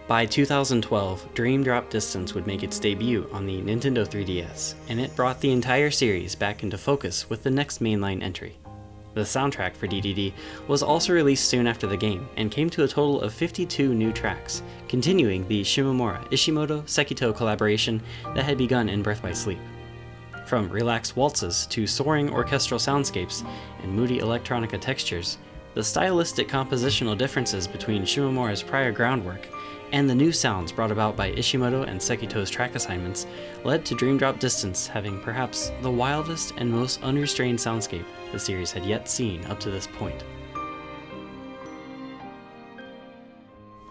By 2012, Dream Drop Distance would make its debut on the Nintendo 3DS, and it brought the entire series back into focus with the next mainline entry. The soundtrack for DDD was also released soon after the game, and came to a total of 52 new tracks, continuing the Shimomura Ishimoto Sekito collaboration that had begun in Birth by Sleep. From relaxed waltzes to soaring orchestral soundscapes and moody electronica textures, the stylistic compositional differences between Shimomura's prior groundwork and the new sounds brought about by Ishimoto and Sekito's track assignments led to Dream Drop Distance having perhaps the wildest and most unrestrained soundscape the series had yet seen up to this point.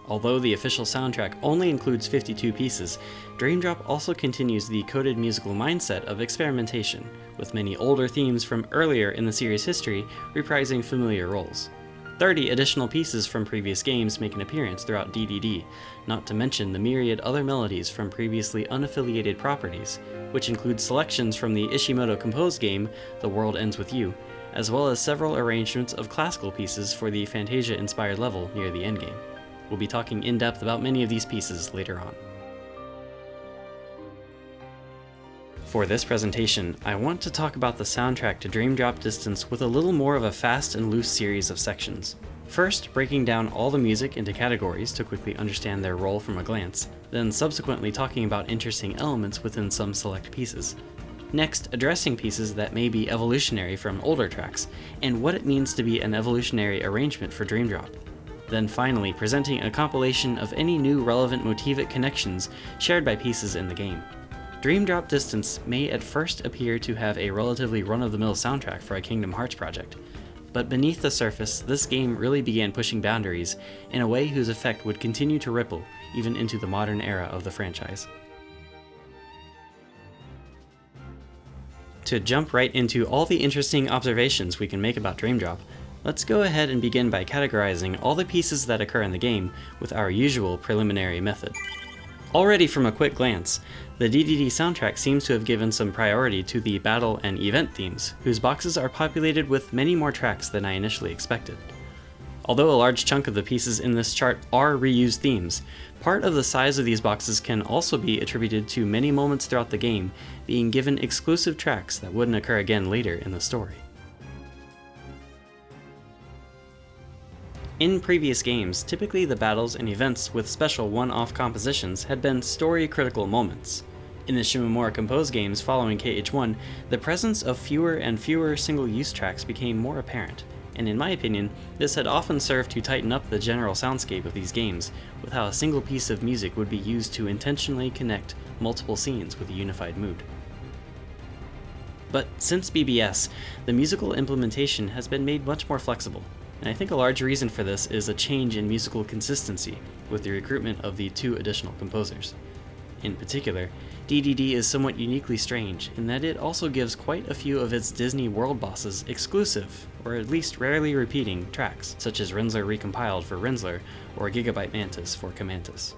Although the official soundtrack only includes 52 pieces, Dream Drop also continues the coded musical mindset of experimentation, with many older themes from earlier in the series' history reprising familiar roles. 30 additional pieces from previous games make an appearance throughout DDD, not to mention the myriad other melodies from previously unaffiliated properties, which include selections from the Ishimoto composed game The World Ends With You, as well as several arrangements of classical pieces for the Fantasia-inspired level near the endgame. We'll be talking in depth about many of these pieces later on. For this presentation, I want to talk about the soundtrack to Dream Drop Distance with a little more of a fast and loose series of sections. First, breaking down all the music into categories to quickly understand their role from a glance, then subsequently talking about interesting elements within some select pieces. Next, addressing pieces that may be evolutionary from older tracks, and what it means to be an evolutionary arrangement for Dream Drop. Then finally, presenting a compilation of any new relevant motivic connections shared by pieces in the game. Dream Drop Distance may at first appear to have a relatively run-of-the-mill soundtrack for a Kingdom Hearts project, but beneath the surface, this game really began pushing boundaries in a way whose effect would continue to ripple even into the modern era of the franchise. To jump right into all the interesting observations we can make about Dream Drop, let's go ahead and begin by categorizing all the pieces that occur in the game with our usual preliminary method. Already from a quick glance, the DDD soundtrack seems to have given some priority to the battle and event themes, whose boxes are populated with many more tracks than I initially expected. Although a large chunk of the pieces in this chart are reused themes, part of the size of these boxes can also be attributed to many moments throughout the game being given exclusive tracks that wouldn't occur again later in the story. In previous games, typically the battles and events with special one-off compositions had been story-critical moments. In the Shimomura composed games following KH1, the presence of fewer and fewer single-use tracks became more apparent, and in my opinion, this had often served to tighten up the general soundscape of these games, with how a single piece of music would be used to intentionally connect multiple scenes with a unified mood. But since BBS, the musical implementation has been made much more flexible. And I think a large reason for this is a change in musical consistency with the recruitment of the 2 additional composers. In particular, DDD is somewhat uniquely strange in that it also gives quite a few of its Disney World bosses exclusive, or at least rarely repeating, tracks, such as Rinzler Recompiled for Rinzler or Gigabyte Mantis for Camantis.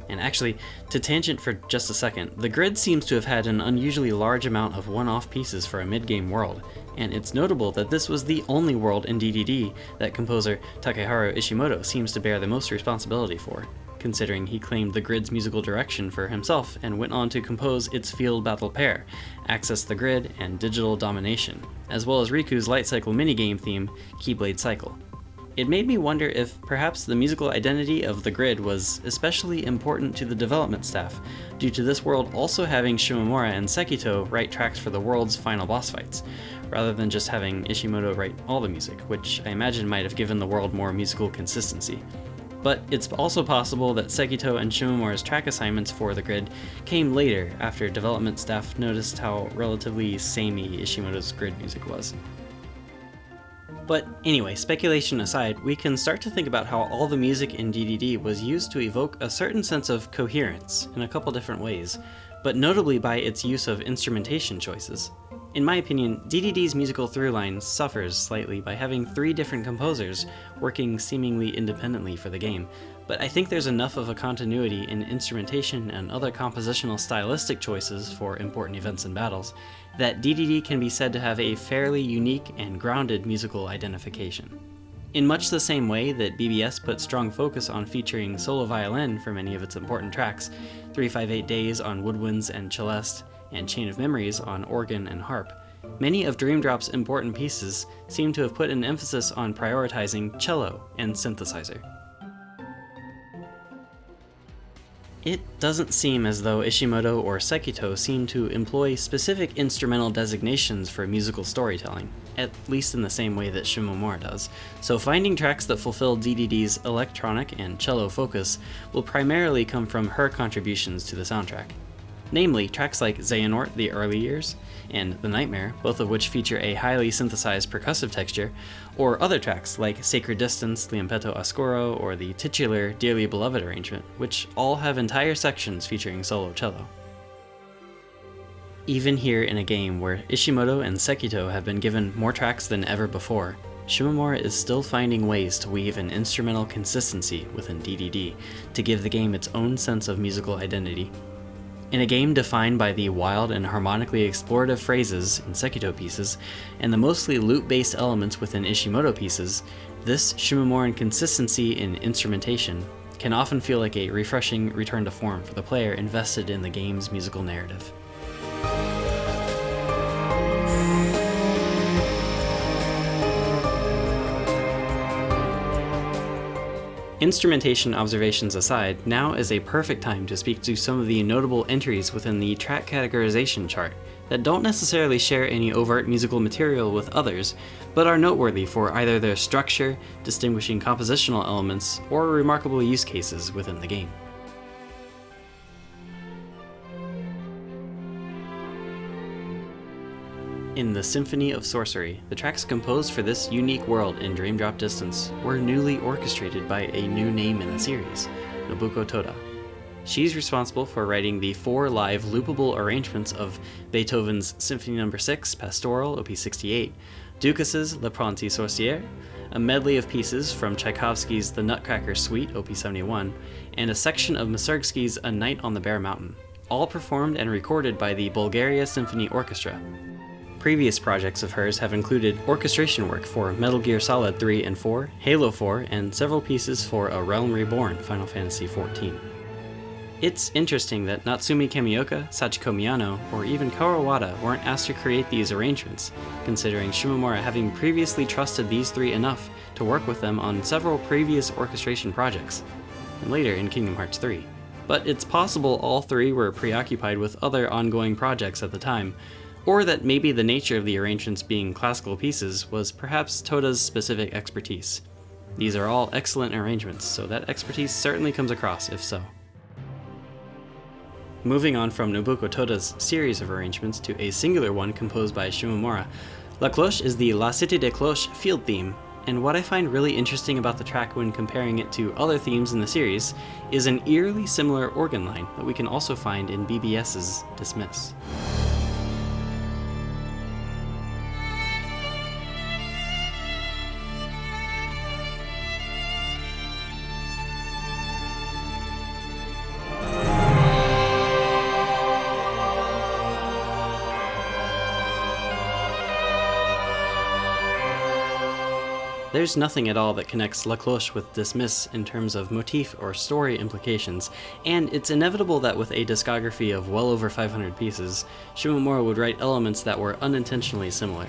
And actually, to tangent for just a second, the grid seems to have had an unusually large amount of one-off pieces for a mid-game world, and it's notable that this was the only world in DDD that composer Takeharu Ishimoto seems to bear the most responsibility for, considering he claimed the grid's musical direction for himself and went on to compose its Field Battle Pair, Access the Grid, and Digital Domination, as well as Riku's Light Cycle minigame theme, Keyblade Cycle. It made me wonder if perhaps the musical identity of the grid was especially important to the development staff, due to this world also having Shimomura and Sekito write tracks for the world's final boss fights, rather than just having Ishimoto write all the music, which I imagine might have given the world more musical consistency. But it's also possible that Sekito and Shimomura's track assignments for the grid came later, after development staff noticed how relatively samey Ishimoto's grid music was. But anyway, speculation aside, we can start to think about how all the music in DDD was used to evoke a certain sense of coherence in a couple different ways, but notably by its use of instrumentation choices. In my opinion, DDD's musical throughline suffers slightly by having 3 different composers working seemingly independently for the game, but I think there's enough of a continuity in instrumentation and other compositional stylistic choices for important events and battles that DDD can be said to have a fairly unique and grounded musical identification. In much the same way that BBS put strong focus on featuring solo violin for many of its important tracks, 358 Days on woodwinds and celeste, and Chain of Memories on organ and harp, many of Dream Drop's important pieces seem to have put an emphasis on prioritizing cello and synthesizer. It doesn't seem as though Ishimoto or Sekito seem to employ specific instrumental designations for musical storytelling, at least in the same way that Shimomura does, so finding tracks that fulfill DDD's electronic and cello focus will primarily come from her contributions to the soundtrack. Namely, tracks like Xehanort, The Early Years, and The Nightmare, both of which feature a highly synthesized percussive texture, or other tracks like Sacred Distance, L'Impeto Oscuro, or the titular Dearly Beloved arrangement, which all have entire sections featuring solo cello. Even here in a game where Ishimoto and Sekito have been given more tracks than ever before, Shimomura is still finding ways to weave an instrumental consistency within DDD to give the game its own sense of musical identity. In a game defined by the wild and harmonically explorative phrases in Sekito pieces, and the mostly loop-based elements within Ishimoto pieces, this Shimomuran consistency in instrumentation can often feel like a refreshing return to form for the player invested in the game's musical narrative. Instrumentation observations aside, now is a perfect time to speak to some of the notable entries within the track categorization chart that don't necessarily share any overt musical material with others, but are noteworthy for either their structure, distinguishing compositional elements, or remarkable use cases within the game. In the Symphony of Sorcery, the tracks composed for this unique world in Dream Drop Distance were newly orchestrated by a new name in the series, Nobuko Toda. She's responsible for writing the 4 live loopable arrangements of Beethoven's Symphony No. 6, Pastoral, Op. 68, Ducas's L'Apprenti Sorcière, a medley of pieces from Tchaikovsky's The Nutcracker Suite, Op. 71, and a section of Mussorgsky's A Night on the Bare Mountain, all performed and recorded by the Bulgaria Symphony Orchestra. Previous projects of hers have included orchestration work for Metal Gear Solid 3 and 4, Halo 4, and several pieces for A Realm Reborn, Final Fantasy XIV. It's interesting that Natsumi Kamioka, Sachiko Miyano, or even Kawawada weren't asked to create these arrangements, considering Shimomura having previously trusted these 3 enough to work with them on several previous orchestration projects, and later in Kingdom Hearts 3. But it's possible all 3 were preoccupied with other ongoing projects at the time, or that maybe the nature of the arrangements being classical pieces was perhaps Toda's specific expertise. These are all excellent arrangements, so that expertise certainly comes across if so. Moving on from Nobuko Toda's series of arrangements to a singular one composed by Shimomura, La Cloche is the La Cité des Cloches field theme, and what I find really interesting about the track when comparing it to other themes in the series is an eerily similar organ line that we can also find in BBS's Dismiss. There's nothing at all that connects La Cloche with Dismiss in terms of motif or story implications, and it's inevitable that with a discography of well over 500 pieces, Shimomura would write elements that were unintentionally similar.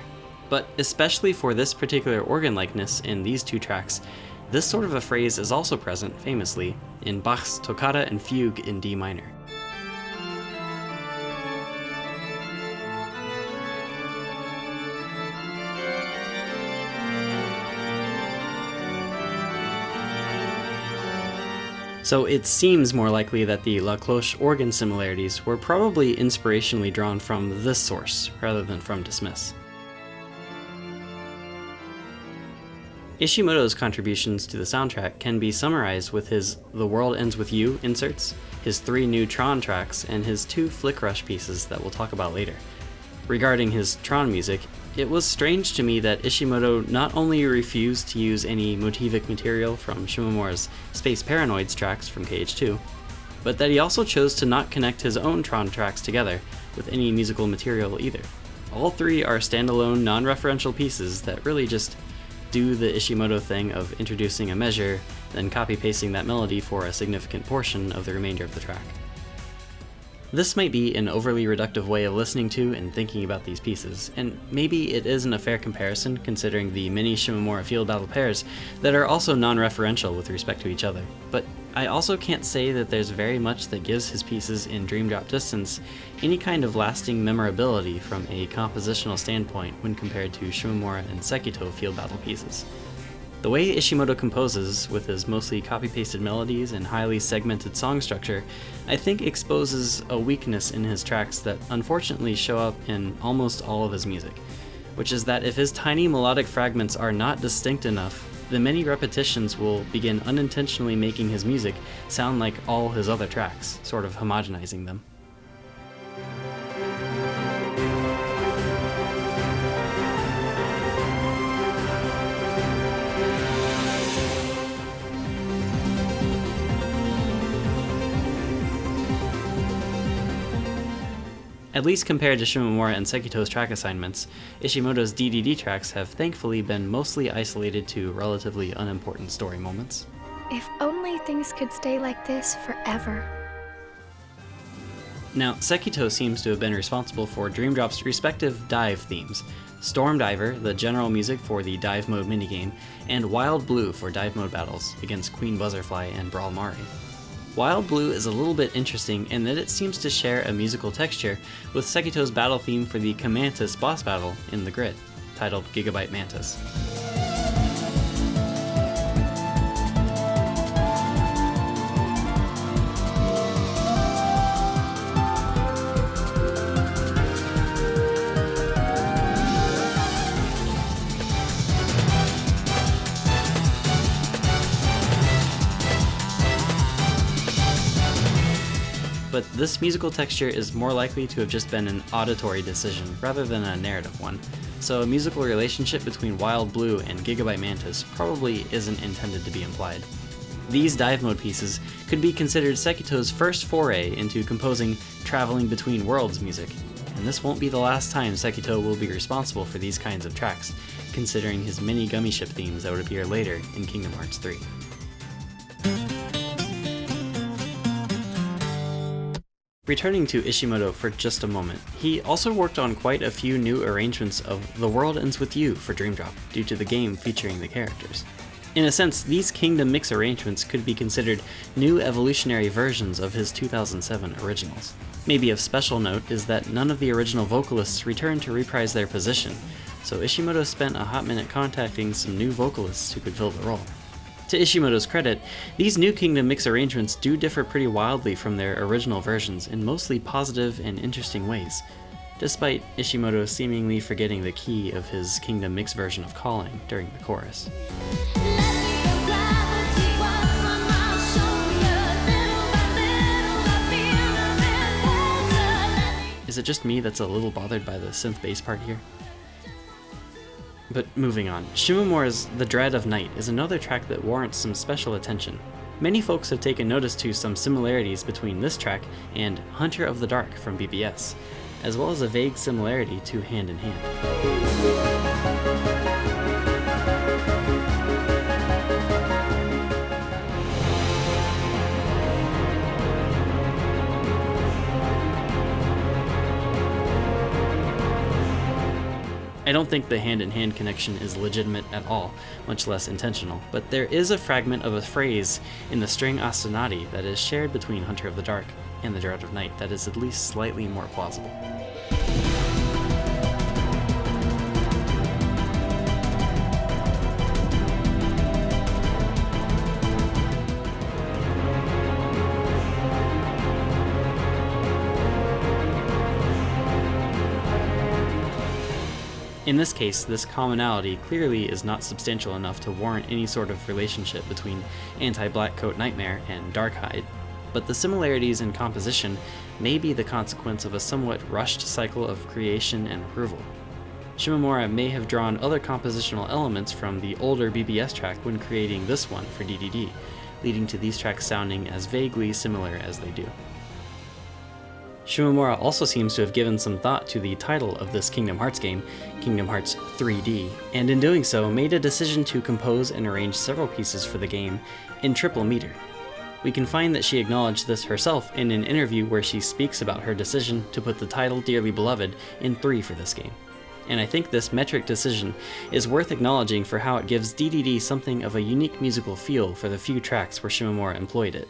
But especially for this particular organ likeness in these 2 tracks, this sort of a phrase is also present, famously, in Bach's Toccata and Fugue in D minor. So it seems more likely that the La Cloche organ similarities were probably inspirationally drawn from this source, rather than from Dismiss. Ishimoto's contributions to the soundtrack can be summarized with his The World Ends With You inserts, his 3 new Tron tracks, and his 2 Flick Rush pieces that we'll talk about later. Regarding his Tron music, it was strange to me that Ishimoto not only refused to use any motivic material from Shimomura's Space Paranoids tracks from KH2, but that he also chose to not connect his own Tron tracks together with any musical material either. All 3 are standalone, non-referential pieces that really just do the Ishimoto thing of introducing a measure, then copy-pasting that melody for a significant portion of the remainder of the track. This might be an overly reductive way of listening to and thinking about these pieces, and maybe it isn't a fair comparison considering the many Shimomura field battle pairs that are also non-referential with respect to each other, but I also can't say that there's very much that gives his pieces in Dream Drop Distance any kind of lasting memorability from a compositional standpoint when compared to Shimomura and Sekito field battle pieces. The way Ishimoto composes, with his mostly copy-pasted melodies and highly segmented song structure, I think exposes a weakness in his tracks that unfortunately show up in almost all of his music, which is that if his tiny melodic fragments are not distinct enough, the many repetitions will begin unintentionally making his music sound like all his other tracks, sort of homogenizing them. At least compared to Shimomura and Sekito's track assignments, Ishimoto's DDD tracks have thankfully been mostly isolated to relatively unimportant story moments. If only things could stay like this forever. Now, Sekito seems to have been responsible for Dream Drop's respective dive themes: Storm Diver, the general music for the dive mode minigame, and Wild Blue for dive mode battles against Queen Buzzerfly and Brawl Mari. Wild Blue is a little bit interesting in that it seems to share a musical texture with Sekito's battle theme for the Camantis boss battle in the grid, titled Gigabyte Mantis. But this musical texture is more likely to have just been an auditory decision rather than a narrative one, so a musical relationship between Wild Blue and Gigabyte Mantis probably isn't intended to be implied. These dive mode pieces could be considered Sekito's first foray into composing traveling between worlds music, and this won't be the last time Sekito will be responsible for these kinds of tracks, considering his many gummy ship themes that would appear later in Kingdom Hearts 3. Returning to Ishimoto for just a moment, he also worked on quite a few new arrangements of The World Ends With You for Dream Drop, due to the game featuring the characters. In a sense, these Kingdom Mix arrangements could be considered new evolutionary versions of his 2007 originals. Maybe of special note is that none of the original vocalists returned to reprise their position, so Ishimoto spent a hot minute contacting some new vocalists who could fill the role. To Ishimoto's credit, these new Kingdom Mix arrangements do differ pretty wildly from their original versions in mostly positive and interesting ways, despite Ishimoto seemingly forgetting the key of his Kingdom Mix version of Calling during the chorus. Is it just me that's a little bothered by the synth bass part here? But moving on, Shimomura's The Dread of Night is another track that warrants some special attention. Many folks have taken notice to some similarities between this track and Hunter of the Dark from BBS, as well as a vague similarity to Hand in Hand. I don't think the hand-in-hand connection is legitimate at all, much less intentional, but there is a fragment of a phrase in the string ostinati that is shared between Hunter of the Dark and The Dread of Night that is at least slightly more plausible. In this case, this commonality clearly is not substantial enough to warrant any sort of relationship between Anti-Black Coat Nightmare and Darkhide, but the similarities in composition may be the consequence of a somewhat rushed cycle of creation and approval. Shimomura may have drawn other compositional elements from the older BBS track when creating this one for DDD, leading to these tracks sounding as vaguely similar as they do. Shimomura also seems to have given some thought to the title of this Kingdom Hearts game, Kingdom Hearts 3D, and in doing so made a decision to compose and arrange several pieces for the game in triple meter. We can find that she acknowledged this herself in an interview where she speaks about her decision to put the title Dearly Beloved in 3 for this game. And I think this metric decision is worth acknowledging for how it gives DDD something of a unique musical feel for the few tracks where Shimomura employed it.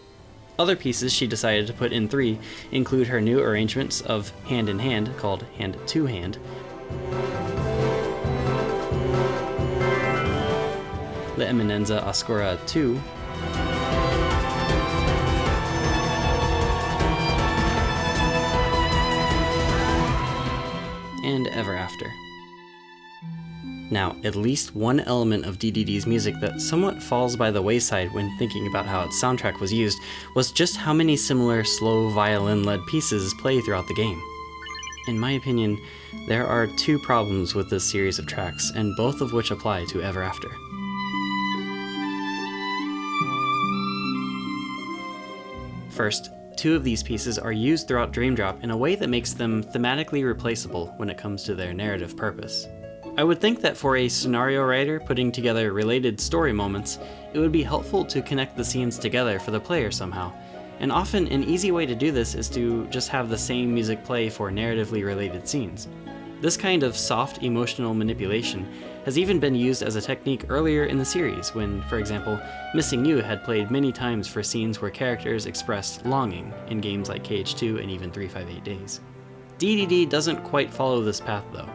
Other pieces she decided to put in 3 include her new arrangements of Hand in Hand, called Hand to Hand, La Eminenza Oscura 2, and Ever After. Now, at least one element of DDD's music that somewhat falls by the wayside when thinking about how its soundtrack was used was just how many similar slow violin-led pieces play throughout the game. In my opinion, there are 2 problems with this series of tracks, and both of which apply to Ever After. First, 2 of these pieces are used throughout Dream Drop in a way that makes them thematically replaceable when it comes to their narrative purpose. I would think that for a scenario writer putting together related story moments, it would be helpful to connect the scenes together for the player somehow, and often an easy way to do this is to just have the same music play for narratively related scenes. This kind of soft emotional manipulation has even been used as a technique earlier in the series when, for example, Missing You had played many times for scenes where characters expressed longing in games like KH2 and even 358 Days. DDD doesn't quite follow this path though.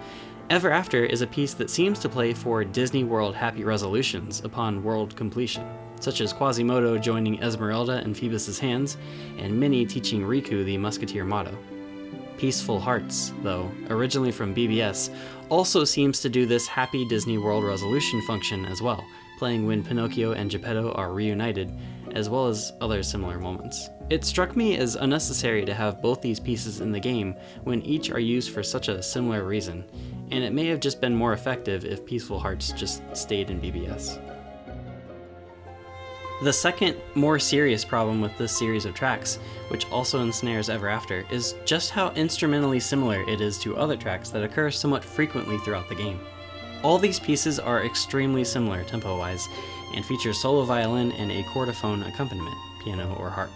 Ever After is a piece that seems to play for Disney World happy resolutions upon world completion, such as Quasimodo joining Esmeralda in Phoebus' hands, and Minnie teaching Riku the Musketeer motto. Peaceful Hearts, though, originally from BBS, also seems to do this happy Disney World resolution function as well, playing when Pinocchio and Geppetto are reunited, as well as other similar moments. It struck me as unnecessary to have both these pieces in the game when each are used for such a similar reason, and it may have just been more effective if Peaceful Hearts just stayed in BBS. The second, more serious problem with this series of tracks, which also ensnares Ever After, is just how instrumentally similar it is to other tracks that occur somewhat frequently throughout the game. All these pieces are extremely similar tempo-wise, and feature solo violin and a chordophone accompaniment, piano or harp.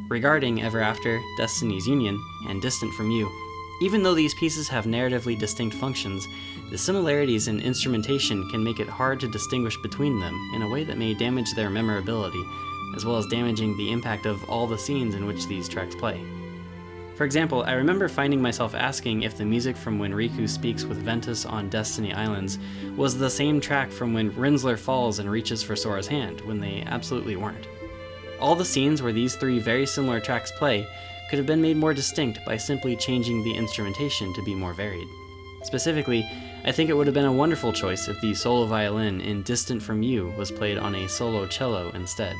Regarding Ever After, Destiny's Union, and Distant From You, even though these pieces have narratively distinct functions, the similarities in instrumentation can make it hard to distinguish between them in a way that may damage their memorability, as well as damaging the impact of all the scenes in which these tracks play. For example, I remember finding myself asking if the music from when Riku speaks with Ventus on Destiny Islands was the same track from when Rinsler falls and reaches for Sora's hand, when they absolutely weren't. All the scenes where these 3 very similar tracks play could have been made more distinct by simply changing the instrumentation to be more varied. Specifically, I think it would have been a wonderful choice if the solo violin in Distant From You was played on a solo cello instead.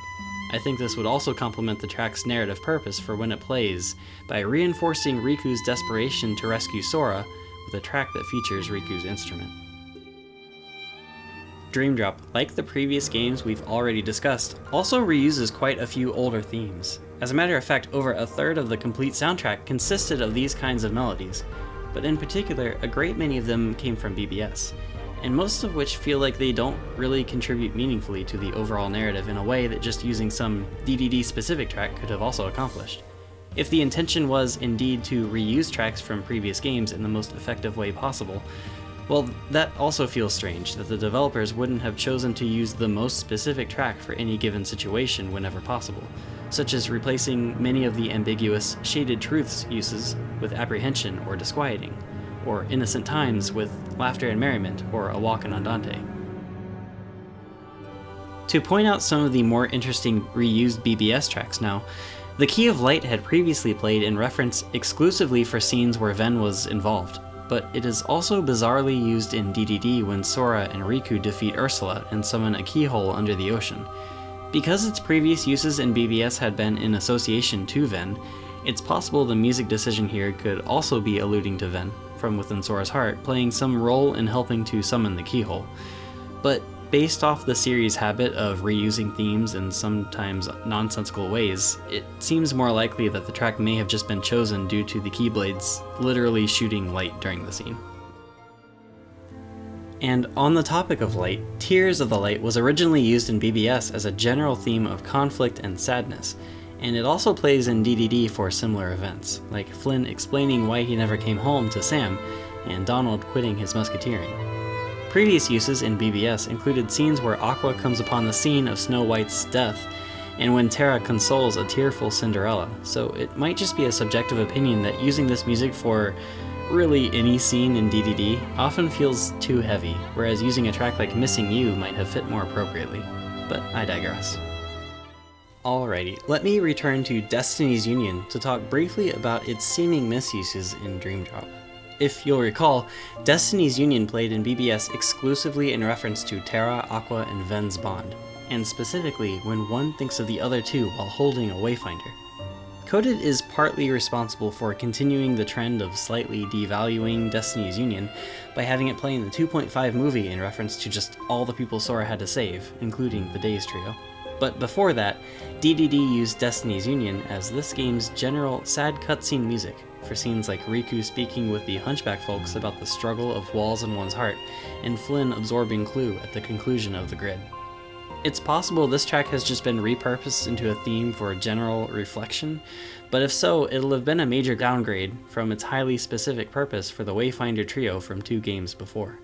I think this would also complement the track's narrative purpose for when it plays by reinforcing Riku's desperation to rescue Sora with a track that features Riku's instrument. Dream Drop, like the previous games we've already discussed, also reuses quite a few older themes. As a matter of fact, over a third of the complete soundtrack consisted of these kinds of melodies, but in particular, a great many of them came from BBS, and most of which feel like they don't really contribute meaningfully to the overall narrative in a way that just using some DDD-specific track could have also accomplished. If the intention was indeed to reuse tracks from previous games in the most effective way possible, well, that also feels strange that the developers wouldn't have chosen to use the most specific track for any given situation whenever possible, such as replacing many of the ambiguous Shaded Truths uses with Apprehension or Disquieting, or Innocent Times with Laughter and Merriment or A Walk in Andante. To point out some of the more interesting reused BBS tracks now, The Key of Light had previously played in reference exclusively for scenes where Ven was involved, but it is also bizarrely used in DDD when Sora and Riku defeat Ursula and summon a keyhole under the ocean. Because its previous uses in BBS had been in association to Ven, it's possible the music decision here could also be alluding to Ven, from within Sora's heart, playing some role in helping to summon the keyhole. But based off the series' habit of reusing themes in sometimes nonsensical ways, it seems more likely that the track may have just been chosen due to the Keyblades literally shooting light during the scene. And on the topic of light, Tears of the Light was originally used in BBS as a general theme of conflict and sadness, and it also plays in DDD for similar events, like Flynn explaining why he never came home to Sam, and Donald quitting his musketeering. Previous uses in BBS included scenes where Aqua comes upon the scene of Snow White's death, and when Terra consoles a tearful Cinderella, so it might just be a subjective opinion that using this music for really any scene in DDD often feels too heavy, whereas using a track like Missing You might have fit more appropriately. But I digress. Alrighty, let me return to Destiny's Union to talk briefly about its seeming misuses in Dream Drop. If you'll recall, Destiny's Union played in BBS exclusively in reference to Terra, Aqua, and Ven's bond, and specifically when one thinks of the other two while holding a Wayfinder. Coded is partly responsible for continuing the trend of slightly devaluing Destiny's Union by having it play in the 2.5 movie in reference to just all the people Sora had to save, including the Days Trio. But before that, DDD used Destiny's Union as this game's general sad cutscene music for scenes like Riku speaking with the Hunchback folks about the struggle of walls in one's heart, and Flynn absorbing Clue at the conclusion of the grid. It's possible this track has just been repurposed into a theme for general reflection, but if so, it'll have been a major downgrade from its highly specific purpose for the Wayfinder trio from 2 games before.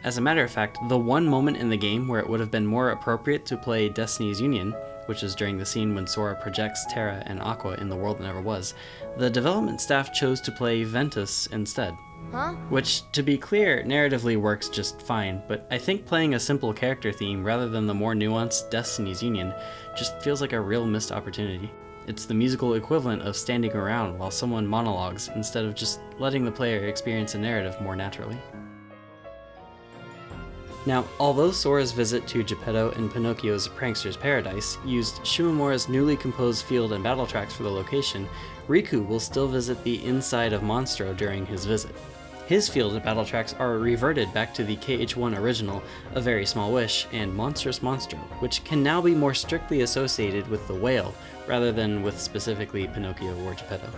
As a matter of fact, the one moment in the game where it would have been more appropriate to play Destiny's Union, which is during the scene when Sora projects Terra and Aqua in the world that never was, the development staff chose to play Ventus instead. Huh? Which, to be clear, narratively works just fine, but I think playing a simple character theme rather than the more nuanced Destiny's Union just feels like a real missed opportunity. It's the musical equivalent of standing around while someone monologues instead of just letting the player experience a narrative more naturally. Now, although Sora's visit to Geppetto and Pinocchio's Prankster's Paradise used Shimomura's newly composed field and battle tracks for the location, Riku will still visit the inside of Monstro during his visit. His field and battle tracks are reverted back to the KH1 original, A Very Small Wish, and Monstrous Monstro, which can now be more strictly associated with the whale, rather than with specifically Pinocchio or Geppetto.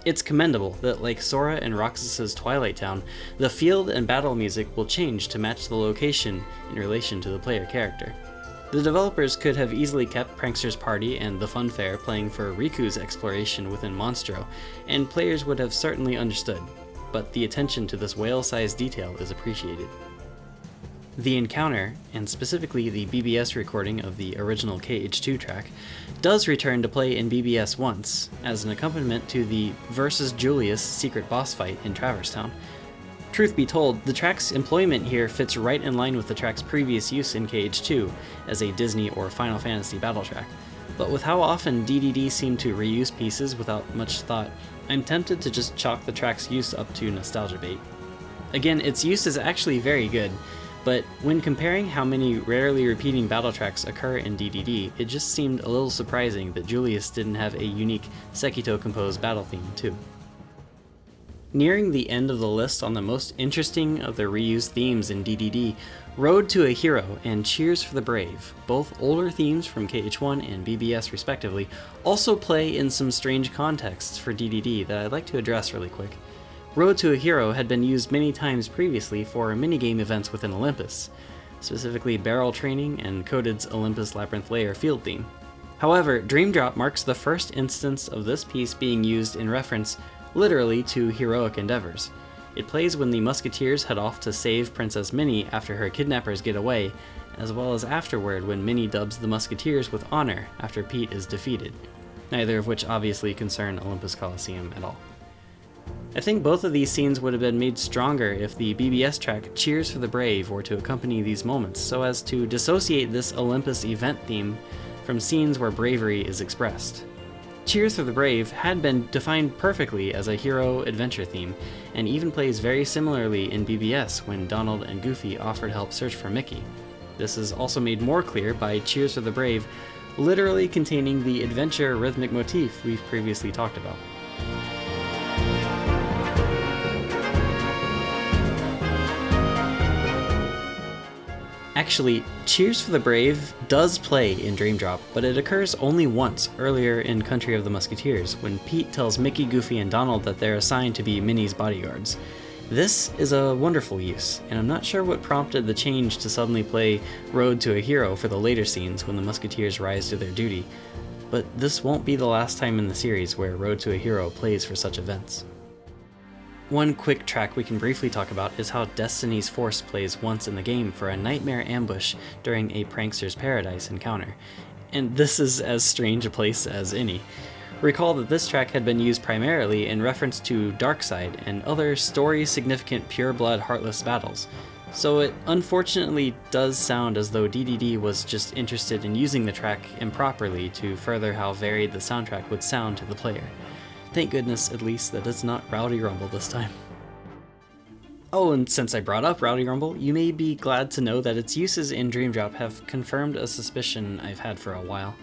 It's commendable that, like Sora and Roxas's Twilight Town, the field and battle music will change to match the location in relation to the player character. The developers could have easily kept Prankster's Party and the Funfair playing for Riku's exploration within Monstro, and players would have certainly understood, but the attention to this whale-sized detail is appreciated. The encounter, and specifically the BBS recording of the original KH2 track, does return to play in BBS once, as an accompaniment to the versus Julius secret boss fight in Traverse Town. Truth be told, the track's employment here fits right in line with the track's previous use in KH2 as a Disney or Final Fantasy battle track, but with how often DDD seemed to reuse pieces without much thought, I'm tempted to just chalk the track's use up to nostalgia bait. Again, its use is actually very good, but when comparing how many rarely repeating battle tracks occur in DDD, it just seemed a little surprising that Julius didn't have a unique Sekito composed battle theme too. Nearing the end of the list on the most interesting of the reused themes in DDD, Road to a Hero and Cheers for the Brave, both older themes from KH1 and BBS respectively, also play in some strange contexts for DDD that I'd like to address really quick. Road to a Hero had been used many times previously for minigame events within Olympus, specifically Barrel Training and Coded's Olympus Labyrinth Layer field theme. However, Dream Drop marks the first instance of this piece being used in reference, literally, to heroic endeavors. It plays when the Musketeers head off to save Princess Minnie after her kidnappers get away, as well as afterward when Minnie dubs the Musketeers with honor after Pete is defeated, neither of which obviously concern Olympus Coliseum at all. I think both of these scenes would have been made stronger if the BBS track Cheers for the Brave were to accompany these moments, so as to dissociate this Olympus event theme from scenes where bravery is expressed. Cheers for the Brave had been defined perfectly as a hero adventure theme, and even plays very similarly in BBS when Donald and Goofy offer to help search for Mickey. This is also made more clear by Cheers for the Brave literally containing the adventure rhythmic motif we've previously talked about. Actually, Cheers for the Brave does play in Dream Drop, but it occurs only once earlier in Country of the Musketeers, when Pete tells Mickey, Goofy, and Donald that they're assigned to be Minnie's bodyguards. This is a wonderful use, and I'm not sure what prompted the change to suddenly play Road to a Hero for the later scenes when the Musketeers rise to their duty, but this won't be the last time in the series where Road to a Hero plays for such events. One quick track we can briefly talk about is how Destiny's Force plays once in the game for a nightmare ambush during a Prankster's Paradise encounter, and this is as strange a place as any. Recall that this track had been used primarily in reference to Darkseid and other story-significant pure-blood heartless battles, so it unfortunately does sound as though DDD was just interested in using the track improperly to further how varied the soundtrack would sound to the player. Thank goodness, at least, that it's not Rowdy Rumble this time. Oh, and since I brought up Rowdy Rumble, you may be glad to know that its uses in Dream Drop have confirmed a suspicion I've had for a while.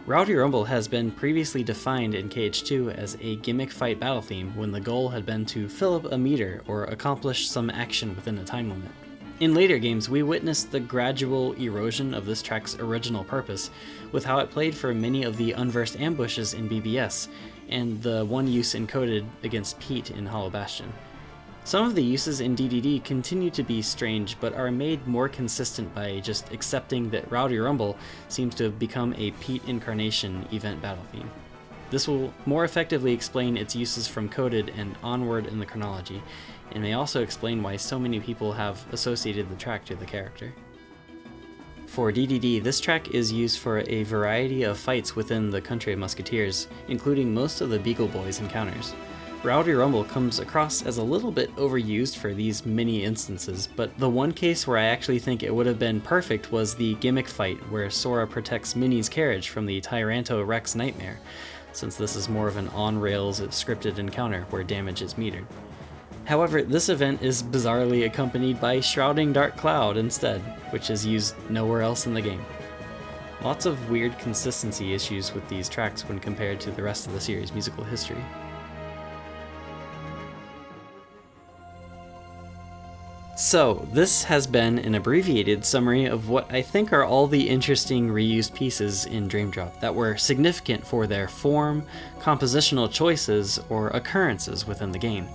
Rowdy Rumble has been previously defined in KH2 as a gimmick fight battle theme when the goal had been to fill up a meter or accomplish some action within a time limit. In later games, we witnessed the gradual erosion of this track's original purpose, with how it played for many of the unversed ambushes in BBS, and the one use encoded against Pete in Hollow Bastion. Some of the uses in DDD continue to be strange, but are made more consistent by just accepting that Rowdy Rumble seems to have become a Pete incarnation event battle theme. This will more effectively explain its uses from Coded and onward in the chronology, and may also explain why so many people have associated the track to the character. For DDD, this track is used for a variety of fights within the Country of Musketeers, including most of the Beagle Boys encounters. Rowdy Rumble comes across as a little bit overused for these many instances, but the one case where I actually think it would have been perfect was the gimmick fight where Sora protects Minnie's carriage from the Tyranto Rex nightmare, since this is more of an on-rails scripted encounter where damage is metered. However, this event is bizarrely accompanied by Shrouding Dark Cloud instead, which is used nowhere else in the game. Lots of weird consistency issues with these tracks when compared to the rest of the series' musical history. So, this has been an abbreviated summary of what I think are all the interesting reused pieces in Dream Drop that were significant for their form, compositional choices, or occurrences within the game.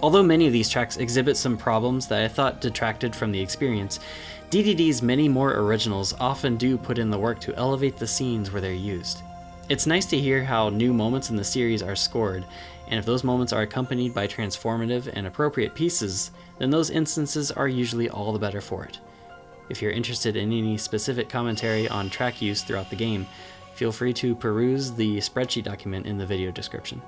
Although many of these tracks exhibit some problems that I thought detracted from the experience, DDD's many more originals often do put in the work to elevate the scenes where they're used. It's nice to hear how new moments in the series are scored, and if those moments are accompanied by transformative and appropriate pieces, then those instances are usually all the better for it. If you're interested in any specific commentary on track use throughout the game, feel free to peruse the spreadsheet document in the video description.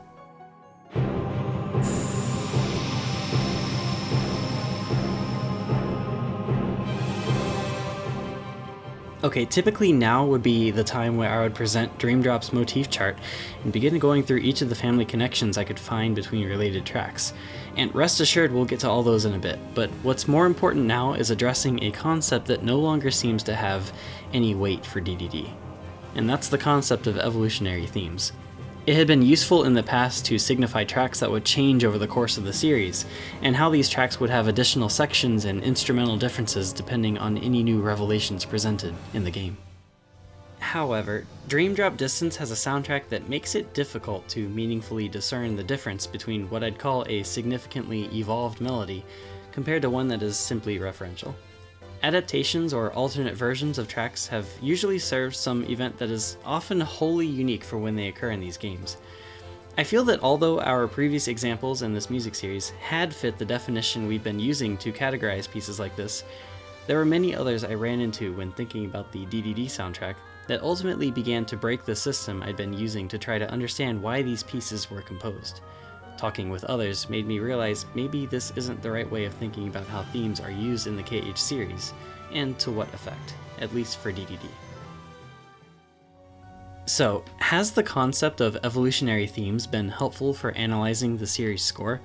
Okay, typically now would be the time where I would present Dream Drop's motif chart and begin going through each of the family connections I could find between related tracks. And rest assured we'll get to all those in a bit, but what's more important now is addressing a concept that no longer seems to have any weight for DDD. And that's the concept of evolutionary themes. It had been useful in the past to signify tracks that would change over the course of the series, and how these tracks would have additional sections and instrumental differences depending on any new revelations presented in the game. However, Dream Drop Distance has a soundtrack that makes it difficult to meaningfully discern the difference between what I'd call a significantly evolved melody compared to one that is simply referential. Adaptations or alternate versions of tracks have usually served some event that is often wholly unique for when they occur in these games. I feel that although our previous examples in this music series had fit the definition we've been using to categorize pieces like this, there were many others I ran into when thinking about the DDD soundtrack that ultimately began to break the system I'd been using to try to understand why these pieces were composed. Talking with others made me realize maybe this isn't the right way of thinking about how themes are used in the KH series, and to what effect, at least for DDD. So, has the concept of evolutionary themes been helpful for analyzing the series' score?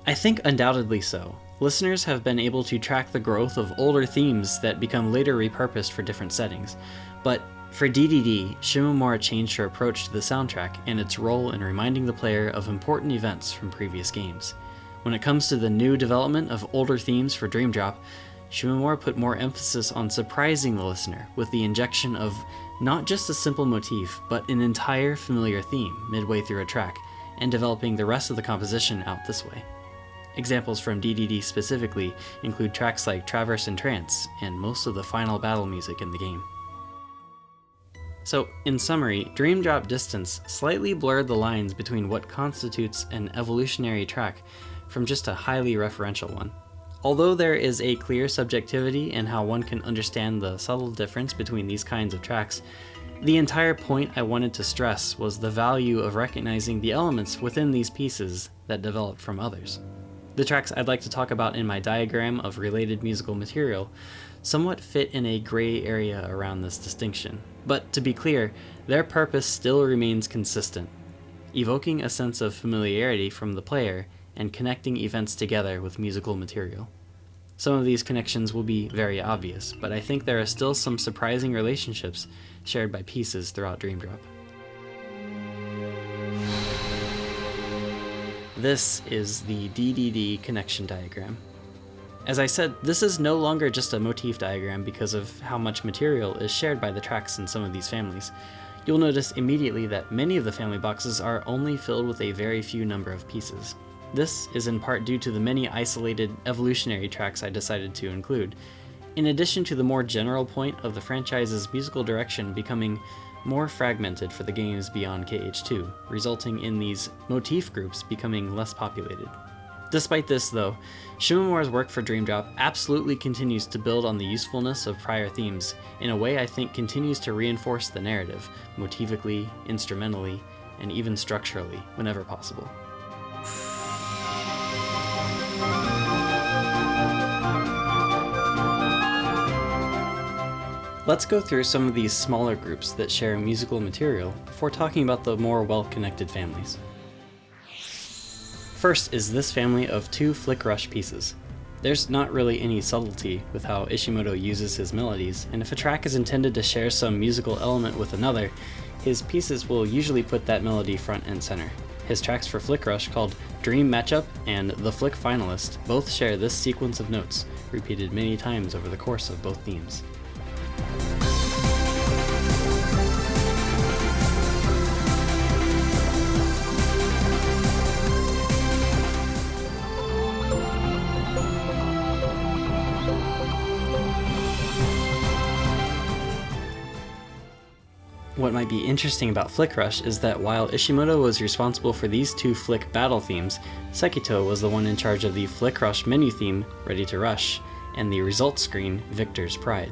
I think undoubtedly so. Listeners have been able to track the growth of older themes that become later repurposed for different settings. But for DDD, Shimomura changed her approach to the soundtrack and its role in reminding the player of important events from previous games. When it comes to the new development of older themes for Dream Drop, Shimomura put more emphasis on surprising the listener with the injection of not just a simple motif, but an entire familiar theme midway through a track, and developing the rest of the composition out this way. Examples from DDD specifically include tracks like Traverse and Trance, and most of the final battle music in the game. So, in summary, Dream Drop Distance slightly blurred the lines between what constitutes an evolutionary track from just a highly referential one. Although there is a clear subjectivity in how one can understand the subtle difference between these kinds of tracks, the entire point I wanted to stress was the value of recognizing the elements within these pieces that develop from others. The tracks I'd like to talk about in my diagram of related musical material somewhat fit in a gray area around this distinction, but to be clear, their purpose still remains consistent, evoking a sense of familiarity from the player and connecting events together with musical material. Some of these connections will be very obvious, but I think there are still some surprising relationships shared by pieces throughout Dream Drop. This is the DDD connection diagram. As I said, this is no longer just a motif diagram because of how much material is shared by the tracks in some of these families. You'll notice immediately that many of the family boxes are only filled with a very few number of pieces. This is in part due to the many isolated evolutionary tracks I decided to include, in addition to the more general point of the franchise's musical direction becoming more fragmented for the games beyond KH2, resulting in these motif groups becoming less populated. Despite this, though, Shimomura's work for Dream Drop absolutely continues to build on the usefulness of prior themes in a way I think continues to reinforce the narrative, motivically, instrumentally, and even structurally, whenever possible. Let's go through some of these smaller groups that share musical material before talking about the more well-connected families. First is this family of 2 flick rush pieces. There's not really any subtlety with how Ishimoto uses his melodies, and if a track is intended to share some musical element with another, his pieces will usually put that melody front and center. His tracks for Flick Rush, called Dream Matchup and The Flick Finalist, both share this sequence of notes, repeated many times over the course of both themes. What might be interesting about Flick Rush is that while Ishimoto was responsible for these 2 Flick battle themes, Sekito was the one in charge of the Flick Rush menu theme, Ready to Rush, and the results screen, Victor's Pride.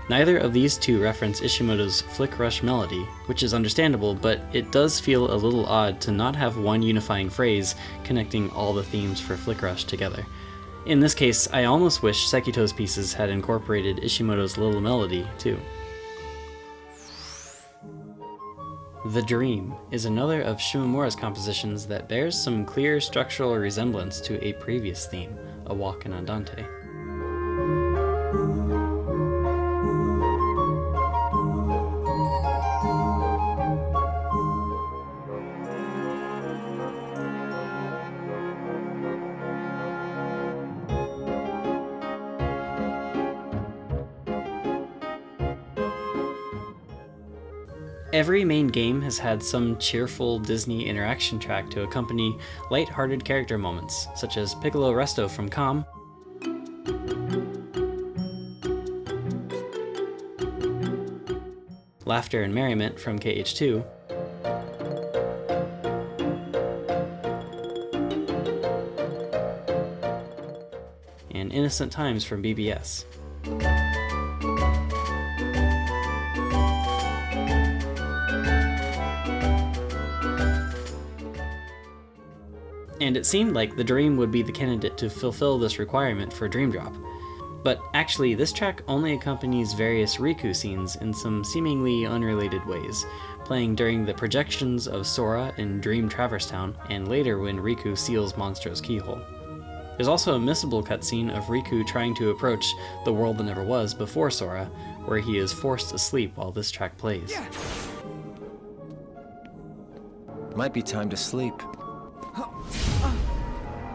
Neither of these 2 reference Ishimoto's Flick Rush melody, which is understandable, but it does feel a little odd to not have one unifying phrase connecting all the themes for Flick Rush together. In this case, I almost wish Sekito's pieces had incorporated Ishimoto's little melody, too. The Dream is another of Shimomura's compositions that bears some clear structural resemblance to a previous theme, A Walk in Andante. Every main game has had some cheerful Disney interaction track to accompany light-hearted character moments, such as Piccolo Resto from Calm, Laughter and Merriment from KH2, and Innocent Times from BBS. And it seemed like The Dream would be the candidate to fulfill this requirement for Dream Drop. But actually, this track only accompanies various Riku scenes in some seemingly unrelated ways, playing during the projections of Sora in Dream Traverse Town, and later when Riku seals Monstro's keyhole. There's also a missable cutscene of Riku trying to approach the world that never was before Sora, where he is forced asleep while this track plays. Might be time to sleep.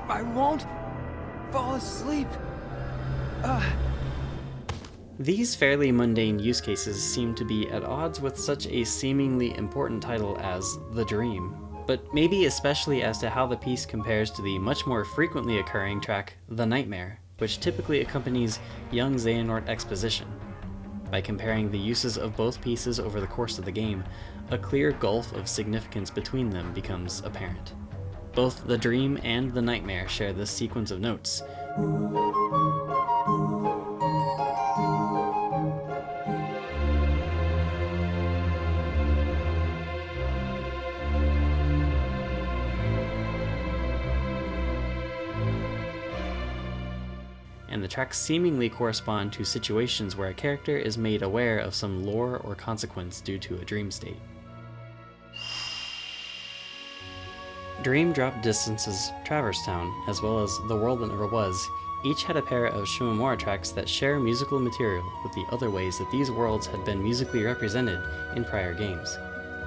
I won't fall asleep. These fairly mundane use cases seem to be at odds with such a seemingly important title as The Dream, but maybe especially as to how the piece compares to the much more frequently occurring track The Nightmare, which typically accompanies young Xehanort exposition. By comparing the uses of both pieces over the course of the game, a clear gulf of significance between them becomes apparent. Both The Dream and The Nightmare share this sequence of notes. And the tracks seemingly correspond to situations where a character is made aware of some lore or consequence due to a dream state. Dream Drop Distance's Traverse Town, as well as The World That Never Was, each had a pair of Shimomura tracks that share musical material with the other ways that these worlds had been musically represented in prior games.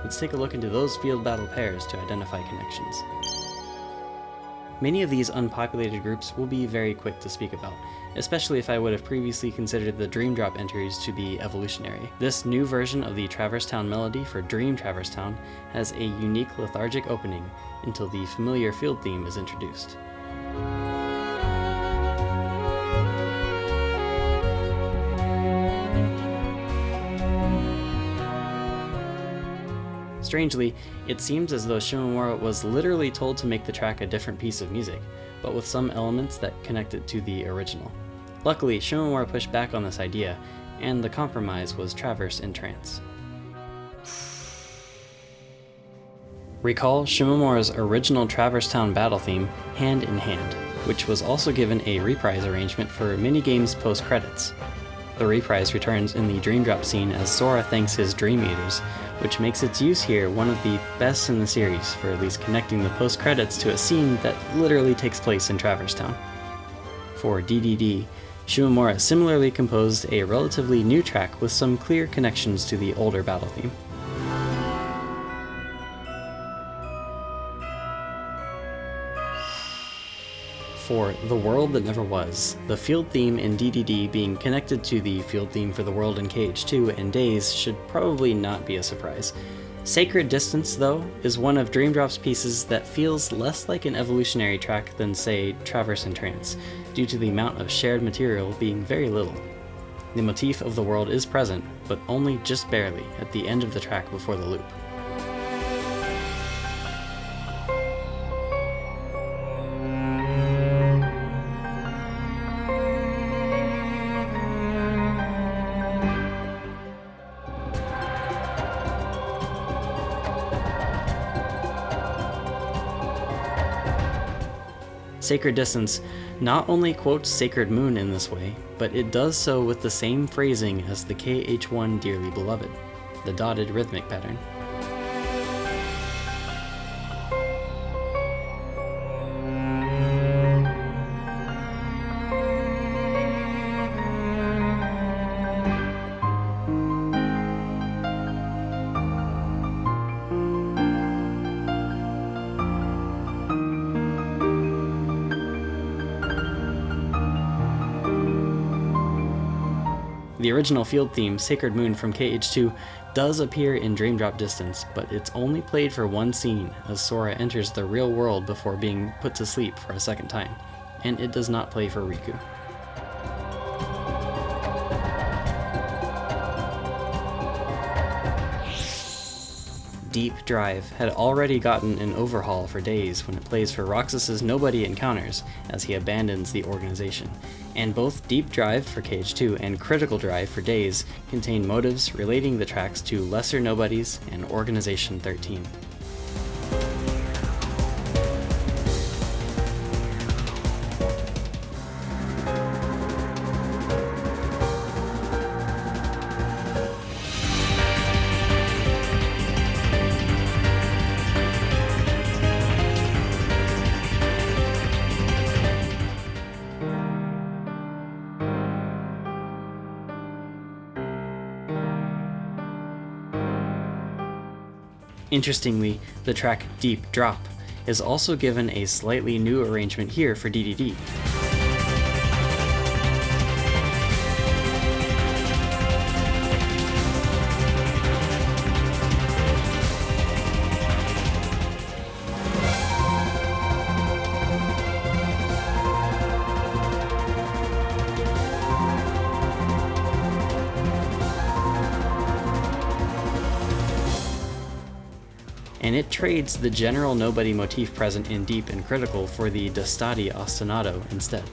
Let's take a look into those field battle pairs to identify connections. Many of these unpopulated groups will be very quick to speak about, especially if I would have previously considered the Dream Drop entries to be evolutionary. This new version of the Traverse Town melody for Dream Traverse Town has a unique lethargic opening until the familiar field theme is introduced. Strangely, it seems as though Shimomura was literally told to make the track a different piece of music, but with some elements that connect it to the original. Luckily, Shimomura pushed back on this idea, and the compromise was Traverse in Trance. Recall Shimomura's original Traverse Town battle theme, Hand in Hand, which was also given a reprise arrangement for minigames post-credits. The reprise returns in the Dream Drop scene as Sora thanks his Dream Eaters, which makes its use here one of the best in the series for at least connecting the post-credits to a scene that literally takes place in Traverse Town. For DDD, Shimomura similarly composed a relatively new track with some clear connections to the older battle theme. For The World That Never Was, the field theme in DDD being connected to the field theme for the world in KH2 and Days should probably not be a surprise. Sacred Distance, though, is one of Dream Drop's pieces that feels less like an evolutionary track than, say, Traverse in Trance, due to the amount of shared material being very little. The motif of the world is present, but only just barely at the end of the track before the loop. Sacred Distance not only quotes Sacred Moon in this way, but it does so with the same phrasing as the KH1 Dearly Beloved, the dotted rhythmic pattern. The original field theme, Sacred Moon from KH2, does appear in Dream Drop Distance, but it's only played for one scene as Sora enters the real world before being put to sleep for a second time, and it does not play for Riku. Deep Drive had already gotten an overhaul for Days when it plays for Roxas's Nobody Encounters as he abandons the organization, and both Deep Drive for KH2 and Critical Drive for Days contain motives relating the tracks to Lesser Nobodies and Organization 13. Interestingly, the track Deep Drop is also given a slightly new arrangement here for DDD. And it trades the general nobody motif present in Deep and Critical for the Dastati ostinato instead.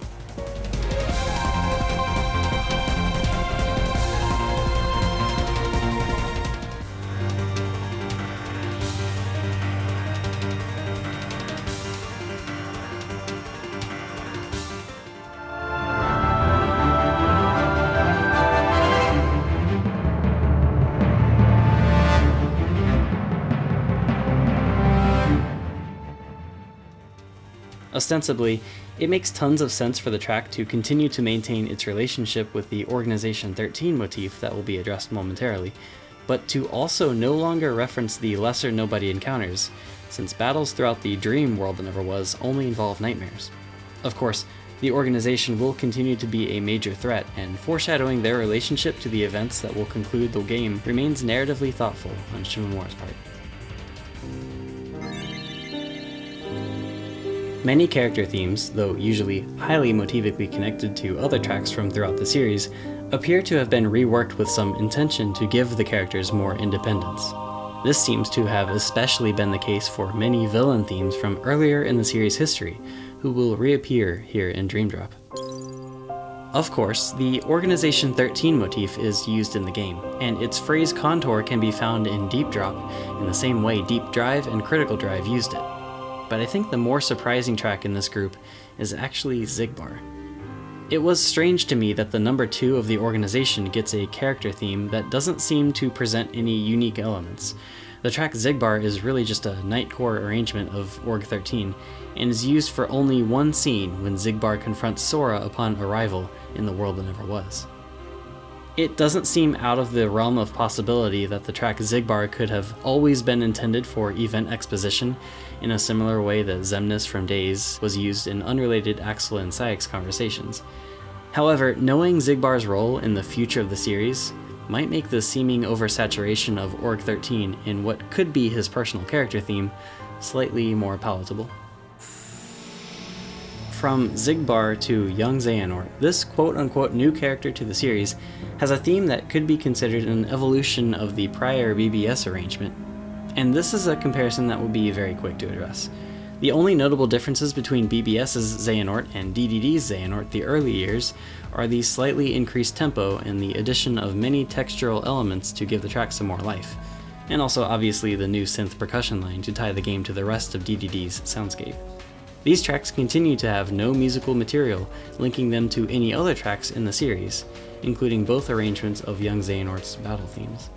Ostensibly, it makes tons of sense for the track to continue to maintain its relationship with the Organization 13 motif that will be addressed momentarily, but to also no longer reference the lesser nobody encounters, since battles throughout the dream world that never was only involve nightmares. Of course, the Organization will continue to be a major threat, and foreshadowing their relationship to the events that will conclude the game remains narratively thoughtful on Shimomura's part. Many character themes, though usually highly motivically connected to other tracks from throughout the series, appear to have been reworked with some intention to give the characters more independence. This seems to have especially been the case for many villain themes from earlier in the series' history, who will reappear here in Dream Drop. Of course, the Organization 13 motif is used in the game, and its phrase contour can be found in Deep Drop in the same way Deep Drive and Critical Drive used it. But I think the more surprising track in this group is actually Xigbar. It was strange to me that the number 2 of the Organization gets a character theme that doesn't seem to present any unique elements. The track Xigbar is really just a nightcore arrangement of Org 13, and is used for only one scene when Xigbar confronts Sora upon arrival in the world that never was. It doesn't seem out of the realm of possibility that the track Xigbar could have always been intended for event exposition in a similar way that Xemnas from Days was used in unrelated Axel and Sayek's conversations. However, knowing Xigbar's role in the future of the series might make the seeming oversaturation of Org 13 in what could be his personal character theme slightly more palatable. From Xigbar to young Xehanort, this quote-unquote new character to the series has a theme that could be considered an evolution of the prior BBS arrangement, and this is a comparison that will be very quick to address. The only notable differences between BBS's Xehanort and DDD's Xehanort the early years are the slightly increased tempo and the addition of many textural elements to give the track some more life, and also obviously the new synth percussion line to tie the game to the rest of DDD's soundscape. These tracks continue to have no musical material linking them to any other tracks in the series, including both arrangements of young Xehanort's battle themes.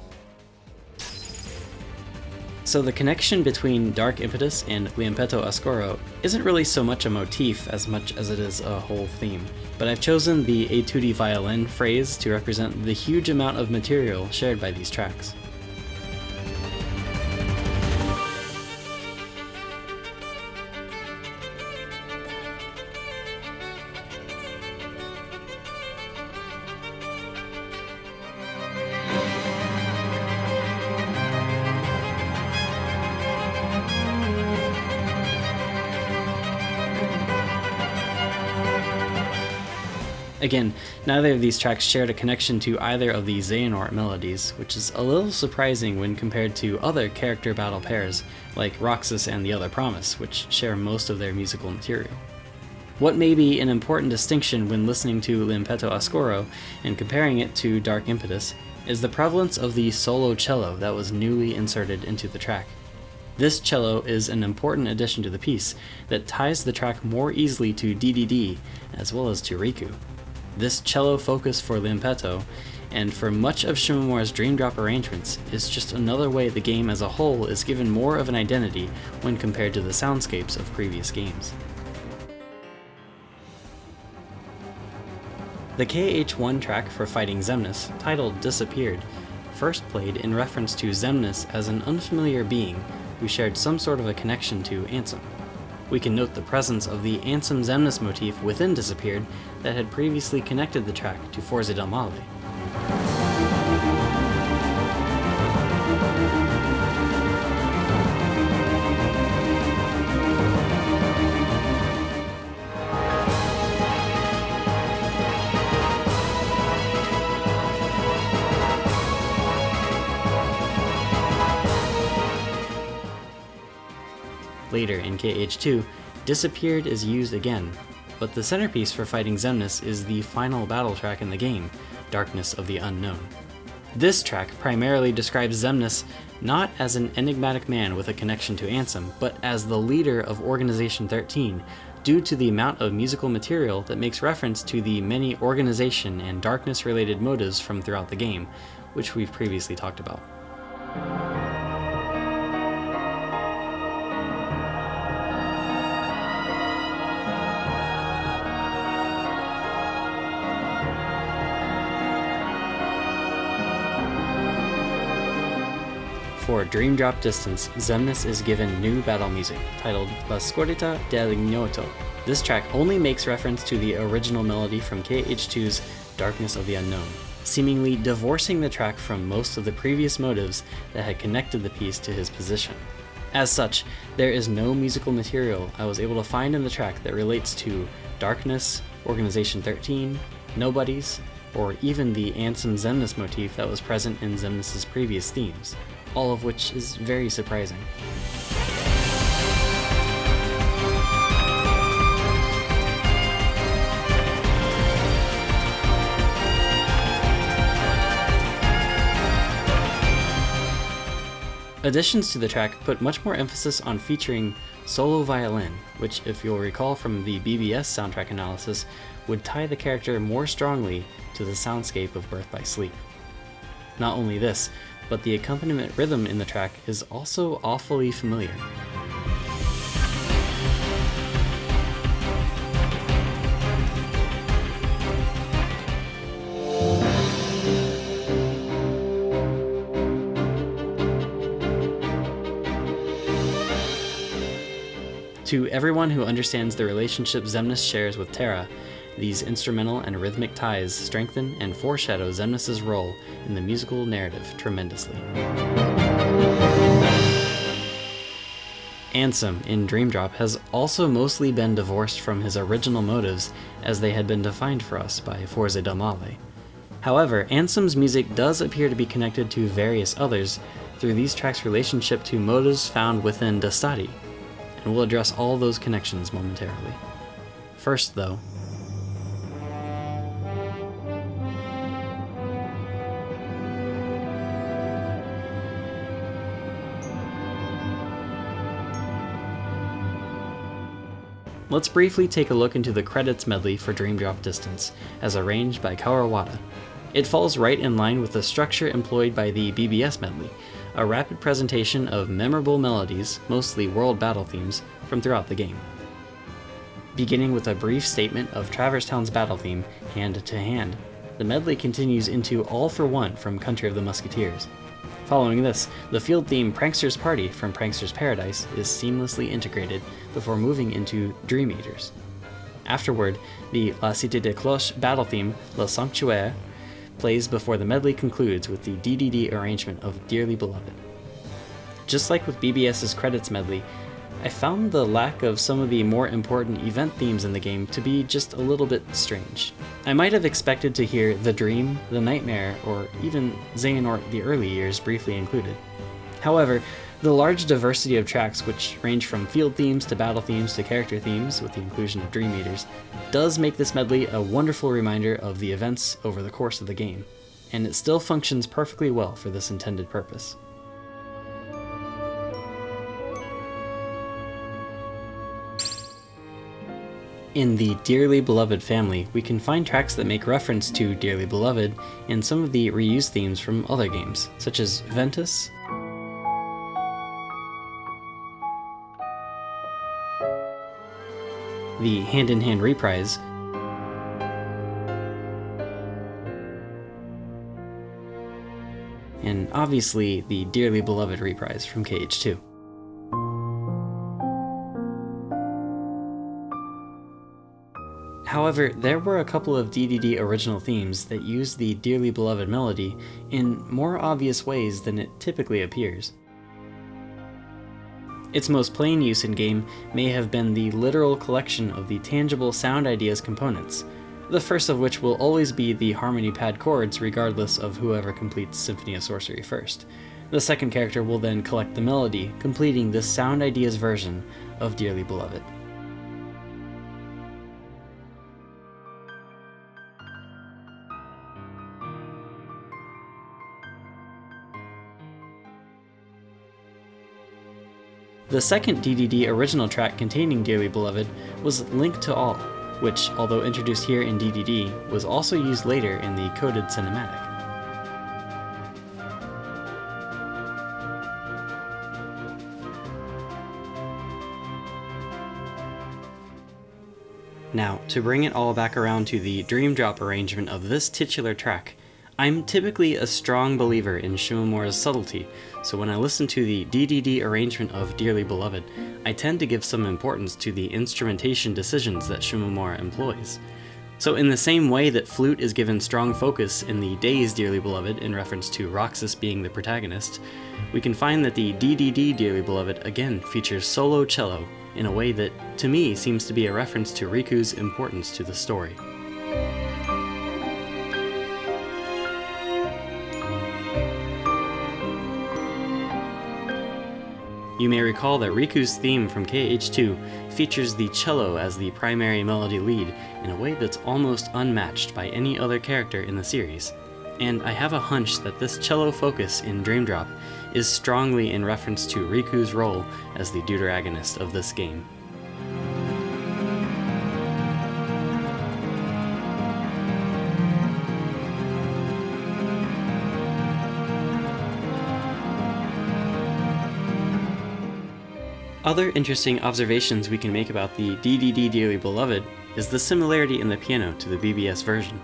So the connection between Dark Impetus and Liampeto Ascoro isn't really so much a motif as much as it is a whole theme, but I've chosen the etude violin phrase to represent the huge amount of material shared by these tracks. Again, neither of these tracks shared a connection to either of the Xehanort melodies, which is a little surprising when compared to other character battle pairs, like Roxas and The Other Promise, which share most of their musical material. What may be an important distinction when listening to Liampeto Ascoro and comparing it to Dark Impetus is the prevalence of the solo cello that was newly inserted into the track. This cello is an important addition to the piece that ties the track more easily to DDD as well as to Riku. This cello focus for Liampeto, and for much of Shimomura's Dream Drop arrangements, is just another way the game as a whole is given more of an identity when compared to the soundscapes of previous games. The KH1 track for fighting Xemnas, titled Disappeared, first played in reference to Xemnas as an unfamiliar being who shared some sort of a connection to Ansem. We can note the presence of the Ansem Xemnas motif within Disappeared that had previously connected the track to Forza del Male. Later in KH2, Disappeared is used again, but the centerpiece for fighting Xemnas is the final battle track in the game, Darkness of the Unknown. This track primarily describes Xemnas not as an enigmatic man with a connection to Ansem, but as the leader of Organization 13, due to the amount of musical material that makes reference to the many organization and darkness-related motives from throughout the game, which we've previously talked about. For Dream Drop Distance, Xemnas is given new battle music, titled La Scorta dell'Ignoto. This track only makes reference to the original melody from KH2's Darkness of the Unknown, seemingly divorcing the track from most of the previous motives that had connected the piece to his position. As such, there is no musical material I was able to find in the track that relates to Darkness, Organization 13, Nobodies, or even the Ansem Xemnas motif that was present in Xemnas' previous themes, all of which is very surprising. Additions to the track put much more emphasis on featuring solo violin, which, if you'll recall from the BBS soundtrack analysis, would tie the character more strongly to the soundscape of Birth by Sleep. Not only this, but the accompaniment rhythm in the track is also awfully familiar. To everyone who understands the relationship Xemnas shares with Terra, these instrumental and rhythmic ties strengthen and foreshadow Xemnas' role in the musical narrative tremendously. Ansem in Dream Drop has also mostly been divorced from his original motives as they had been defined for us by Forza del Male. However, Ansem's music does appear to be connected to various others through these tracks' relationship to motives found within Dastati, and we'll address all those connections momentarily. First, though, let's briefly take a look into the credits medley for Dream Drop Distance, as arranged by Kawawata. It falls right in line with the structure employed by the BBS medley, a rapid presentation of memorable melodies, mostly world battle themes, from throughout the game. Beginning with a brief statement of Traverse Town's battle theme, Hand to Hand, the medley continues into All for One from Country of the Musketeers. Following this, the field theme Prankster's Party from Prankster's Paradise is seamlessly integrated before moving into Dream Eaters. Afterward, the La Cité des Cloches battle theme, Le Sanctuaire, plays before the medley concludes with the DDD arrangement of Dearly Beloved. Just like with BBS's credits medley, I found the lack of some of the more important event themes in the game to be just a little bit strange. I might have expected to hear The Dream, The Nightmare, or even Xehanort the Early Years briefly included. However, the large diversity of tracks, which range from field themes to battle themes to character themes with the inclusion of Dream Eaters, does make this medley a wonderful reminder of the events over the course of the game, and it still functions perfectly well for this intended purpose. In the Dearly Beloved family, we can find tracks that make reference to Dearly Beloved and some of the reused themes from other games, such as Ventus, the Hand in Hand reprise, and obviously the dearly beloved reprise from KH2. However, there were a couple of DDD original themes that used the dearly beloved melody in more obvious ways than it typically appears. Its most plain use in game may have been the literal collection of the tangible sound ideas components, the first of which will always be the harmony pad chords regardless of whoever completes Symphony of Sorcery first. The second character will then collect the melody, completing this sound ideas version of Dearly Beloved. The second DDD original track containing Dearly Beloved was Link to All, which, although introduced here in DDD, was also used later in the coded cinematic. Now, to bring it all back around to the Dream Drop arrangement of this titular track, I'm typically a strong believer in Shimomura's subtlety, so when I listen to the DDD arrangement of Dearly Beloved, I tend to give some importance to the instrumentation decisions that Shimomura employs. So in the same way that flute is given strong focus in the Days Dearly Beloved in reference to Roxas being the protagonist, we can find that the DDD Dearly Beloved again features solo cello in a way that, to me, seems to be a reference to Riku's importance to the story. You may recall that Riku's theme from KH2 features the cello as the primary melody lead in a way that's almost unmatched by any other character in the series, and I have a hunch that this cello focus in Dream Drop is strongly in reference to Riku's role as the deuteragonist of this game. Other interesting observations we can make about the DDD Dearly Beloved is the similarity in the piano to the BBS version.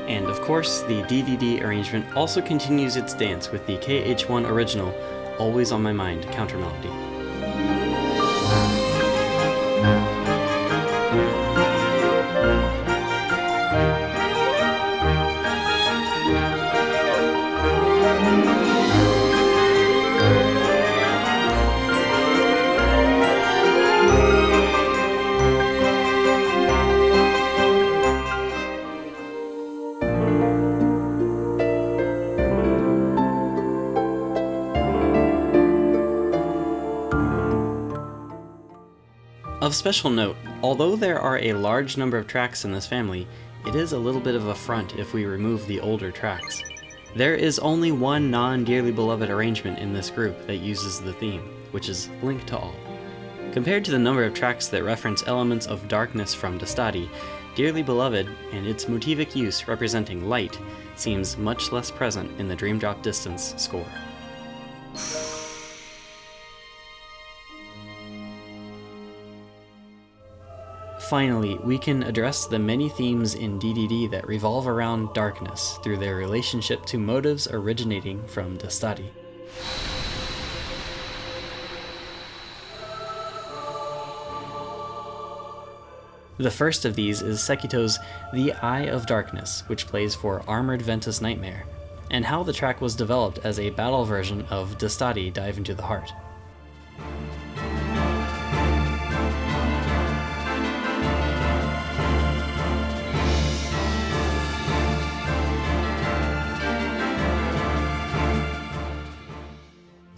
And of course, the DDD arrangement also continues its dance with the KH1 original, Always on My Mind counter melody. Of special note, although there are a large number of tracks in this family, it is a little bit of a front if we remove the older tracks. There is only one non-Dearly Beloved arrangement in this group that uses the theme, which is Link to All. Compared to the number of tracks that reference elements of darkness from Dastati, Dearly Beloved, and its motivic use representing light, seems much less present in the Dream Drop Distance score. Finally, we can address the many themes in DDD that revolve around darkness through their relationship to motives originating from Dastati. The first of these is Sekito's The Eye of Darkness, which plays for Armored Ventus Nightmare, and how the track was developed as a battle version of Dastati Dive into the Heart.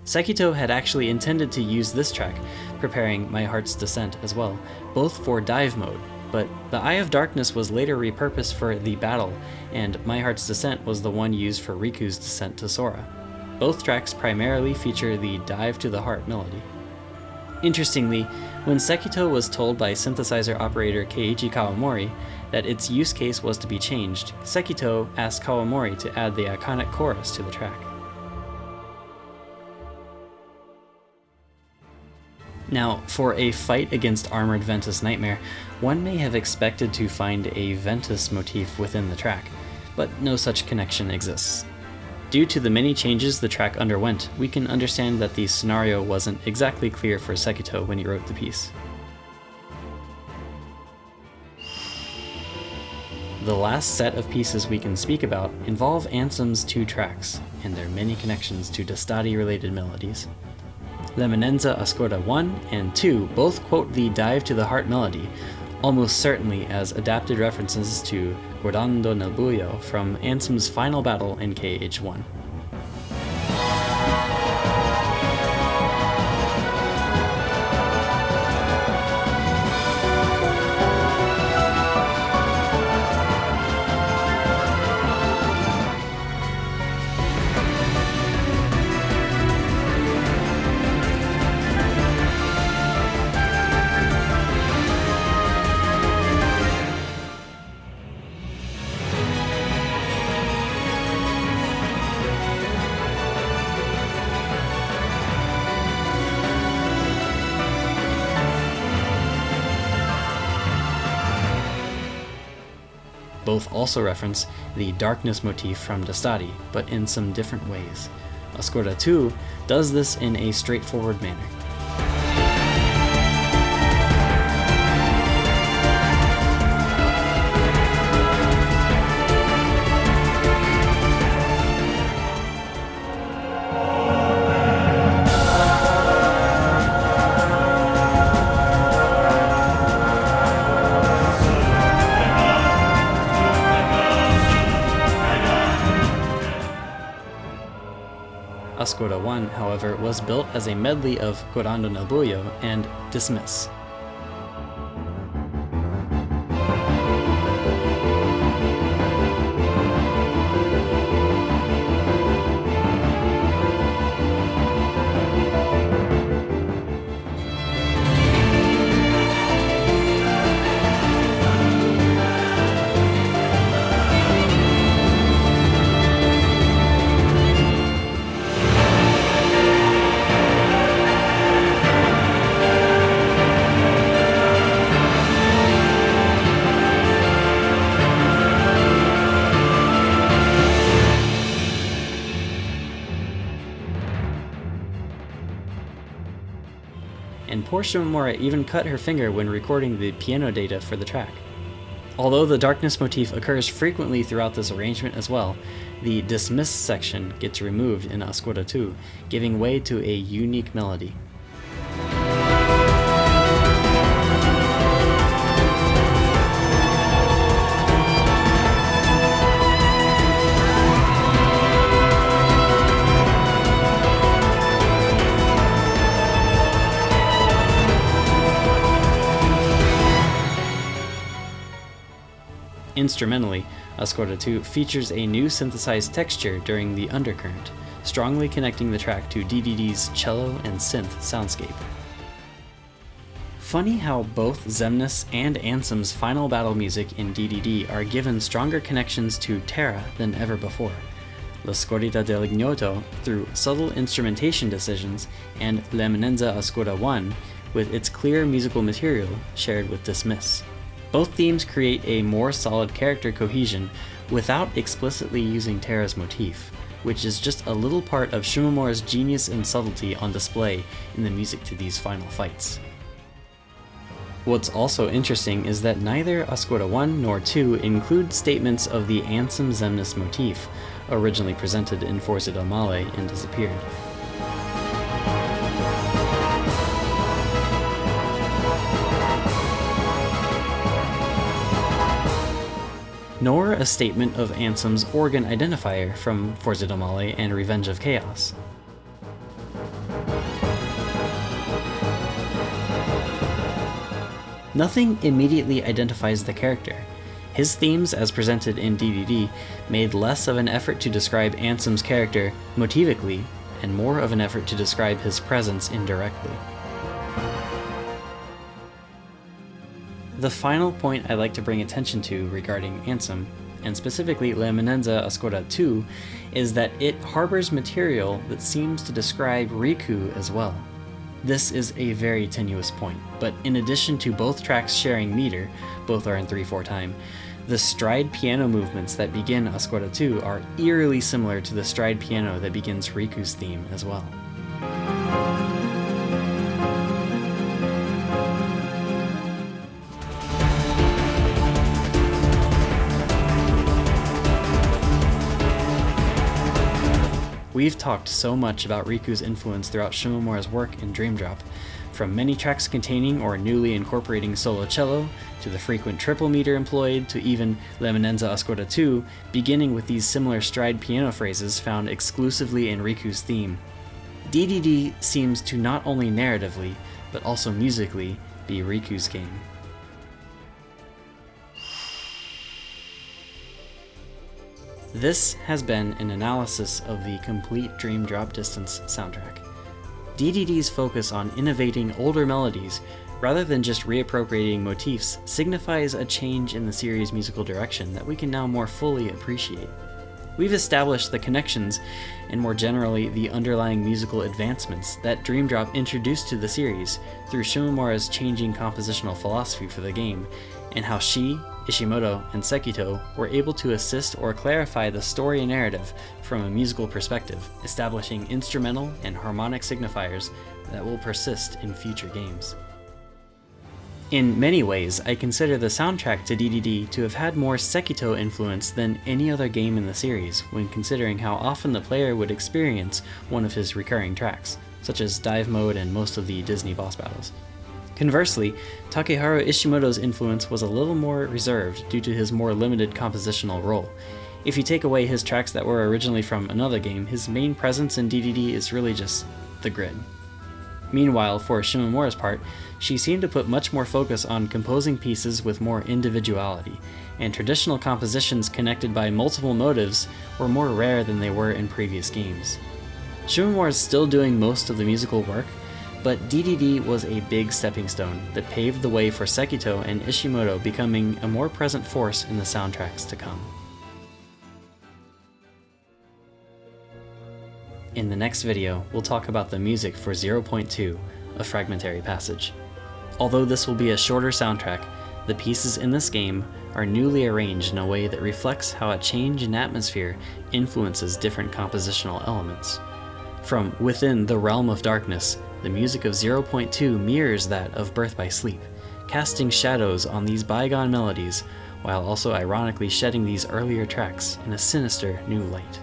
Sekito had actually intended to use this track, preparing My Heart's Descent as well, both for dive mode, but the Eye of Darkness was later repurposed for the battle, and My Heart's Descent was the one used for Riku's descent to Sora. Both tracks primarily feature the Dive to the Heart melody. Interestingly, when Sekito was told by synthesizer operator Keiichi Kawamori that its use case was to be changed, Sekito asked Kawamori to add the iconic chorus to the track. Now, for a fight against Armored Ventus Nightmare, one may have expected to find a Ventus motif within the track, but no such connection exists. Due to the many changes the track underwent, we can understand that the scenario wasn't exactly clear for Sekito when he wrote the piece. The last set of pieces we can speak about involve Ansem's 2 tracks, and their many connections to Dastati-related melodies. L'Eminenza Ascorda 1 and 2 both quote the Dive to the Heart melody, almost certainly as adapted references to Guardando nel Buio from Ansem's final battle in KH1. Both also reference the darkness motif from Dastati, but in some different ways. Ascorda 2 does this in a straightforward manner. Ascorda 1, however, was built as a medley of Guardando nel Buio and Dismiss. And poor Shimomura even cut her finger when recording the piano data for the track. Although the darkness motif occurs frequently throughout this arrangement as well, the dismiss section gets removed in Ascorda 2, giving way to a unique melody. Instrumentally, Ascorda 2 features a new synthesized texture during the undercurrent, strongly connecting the track to DDD's cello and synth soundscape. Funny how both Xemnas and Ansem's final battle music in DDD are given stronger connections to Terra than ever before. La Scorrita dell'Ignoto through subtle instrumentation decisions, and L'Eminenza Ascorda 1 with its clear musical material shared with Dismiss. Both themes create a more solid character cohesion without explicitly using Terra's motif, which is just a little part of Shimomura's genius and subtlety on display in the music to these final fights. What's also interesting is that neither Ascorda 1 nor 2 include statements of the Ansem Xemnas motif, originally presented in Forza del Male and disappeared. Nor a statement of Ansem's organ identifier from Forza del Male and Revenge of Chaos. Nothing immediately identifies the character. His themes, as presented in DDD, made less of an effort to describe Ansem's character motivically, and more of an effort to describe his presence indirectly. The final point I'd like to bring attention to regarding Ansem, and specifically L'Eminenza Oscura 2, is that it harbors material that seems to describe Riku as well. This is a very tenuous point, but in addition to both tracks sharing meter, both are in 3/4 time, the stride piano movements that begin Oscura 2 are eerily similar to the stride piano that begins Riku's theme as well. We've talked so much about Riku's influence throughout Shimomura's work in Dream Drop, from many tracks containing or newly incorporating solo cello, to the frequent triple meter employed, to even L'Eminenza Oscura 2, beginning with these similar stride piano phrases found exclusively in Riku's theme. DDD seems to not only narratively, but also musically, be Riku's game. This has been an analysis of the complete Dream Drop Distance soundtrack. DDD's focus on innovating older melodies, rather than just reappropriating motifs, signifies a change in the series' musical direction that we can now more fully appreciate. We've established the connections, and more generally the underlying musical advancements that Dream Drop introduced to the series through Shimomura's changing compositional philosophy for the game, and how she, Ishimoto, and Sekito were able to assist or clarify the story and narrative from a musical perspective, establishing instrumental and harmonic signifiers that will persist in future games. In many ways, I consider the soundtrack to DDD to have had more Sekito influence than any other game in the series, when considering how often the player would experience one of his recurring tracks, such as Dive Mode and most of the Disney boss battles. Conversely, Takeharu Ishimoto's influence was a little more reserved due to his more limited compositional role. If you take away his tracks that were originally from another game, his main presence in DDD is really just the grid. Meanwhile, for Shimomura's part, she seemed to put much more focus on composing pieces with more individuality, and traditional compositions connected by multiple motives were more rare than they were in previous games. Shimomura is still doing most of the musical work, but DDD was a big stepping stone that paved the way for Sekito and Ishimoto becoming a more present force in the soundtracks to come. In the next video, we'll talk about the music for 0.2, A Fragmentary Passage. Although this will be a shorter soundtrack, the pieces in this game are newly arranged in a way that reflects how a change in atmosphere influences different compositional elements. From within the realm of darkness, the music of 0.2 mirrors that of Birth by Sleep, casting shadows on these bygone melodies, while also ironically shedding these earlier tracks in a sinister new light.